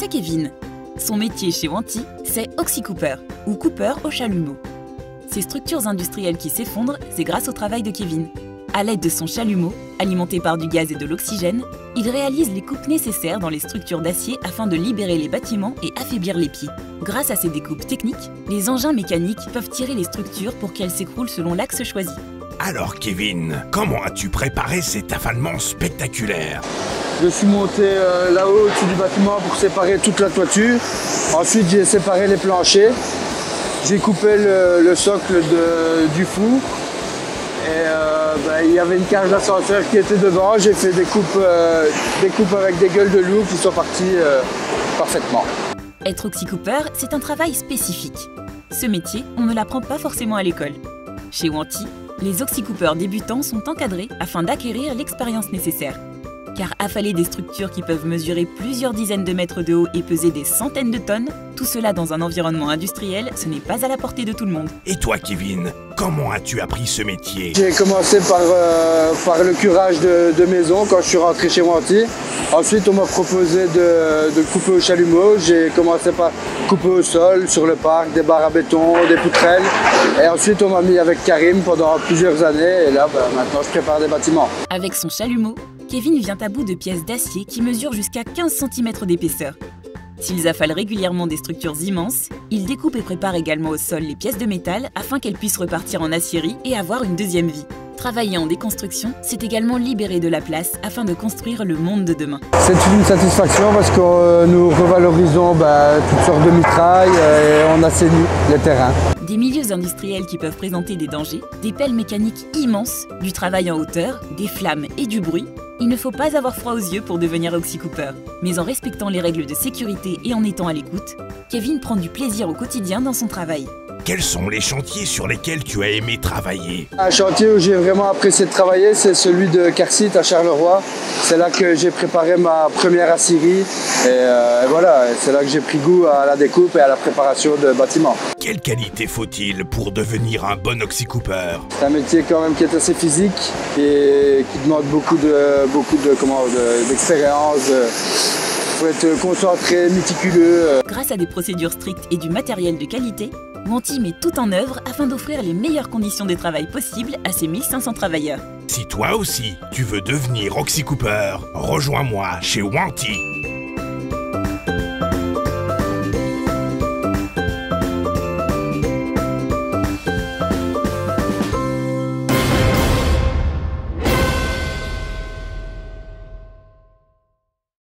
fait Kevin. Son métier chez Wanty, c'est oxycooper, ou cooper au chalumeau. Ces structures industrielles qui s'effondrent, c'est grâce au travail de Kevin. À l'aide de son chalumeau, alimenté par du gaz et de l'oxygène, il réalise les coupes nécessaires dans les structures d'acier afin de libérer les bâtiments et affaiblir les pieds. Grâce à ces découpes techniques, les engins mécaniques peuvent tirer les structures pour qu'elles s'écroulent selon l'axe choisi. Alors Kevin, comment as-tu préparé cet avalement spectaculaire? Je suis monté là-haut au-dessus du bâtiment pour séparer toute la toiture. Ensuite, j'ai séparé les planchers. J'ai coupé le socle du four. Et il y avait une cage d'ascenseur qui était devant. J'ai fait des coupes avec des gueules de loup qui sont parties parfaitement. Être oxycooper, c'est un travail spécifique. Ce métier, on ne l'apprend pas forcément à l'école. Chez Wanty, les oxycoopers débutants sont encadrés afin d'acquérir l'expérience nécessaire. Car affaler des structures qui peuvent mesurer plusieurs dizaines de mètres de haut et peser des centaines de tonnes, tout cela dans un environnement industriel, ce n'est pas à la portée de tout le monde. Et toi Kevin, comment as-tu appris ce métier? J'ai commencé par le curage de maison quand je suis rentré chez Wanty. Ensuite, on m'a proposé de couper au chalumeau. J'ai commencé par couper au sol, sur le parc, des barres à béton, des poutrelles. Et ensuite, on m'a mis avec Karim pendant plusieurs années. Et là, maintenant, je prépare des bâtiments. Avec son chalumeau, Kevin vient à bout de pièces d'acier qui mesurent jusqu'à 15 cm d'épaisseur. S'ils affalent régulièrement des structures immenses, il découpe et prépare également au sol les pièces de métal afin qu'elles puissent repartir en aciérie et avoir une deuxième vie. Travailler en déconstruction, c'est également libérer de la place afin de construire le monde de demain. C'est une satisfaction parce que nous revalorisons toutes sortes de mitrailles et on assainit les terrains. Des milieux industriels qui peuvent présenter des dangers, des pelles mécaniques immenses, du travail en hauteur, des flammes et du bruit. Il ne faut pas avoir froid aux yeux pour devenir oxycooper. Mais en respectant les règles de sécurité et en étant à l'écoute, Kevin prend du plaisir au quotidien dans son travail. Quels sont les chantiers sur lesquels tu as aimé travailler? Un chantier où j'ai vraiment apprécié de travailler, c'est celui de Carcite à Charleroi. C'est là que j'ai préparé ma première aciérie. Et voilà, c'est là que j'ai pris goût à la découpe et à la préparation de bâtiments. Quelle qualité faut-il pour devenir un bon oxycooper? C'est un métier quand même qui est assez physique et qui demande beaucoup d'expérience. Il faut être concentré, méticuleux. Grâce à des procédures strictes et du matériel de qualité, Wanty met tout en œuvre afin d'offrir les meilleures conditions de travail possibles à ses 1500 travailleurs. Si toi aussi, tu veux devenir oxycooper, rejoins-moi chez Wanty.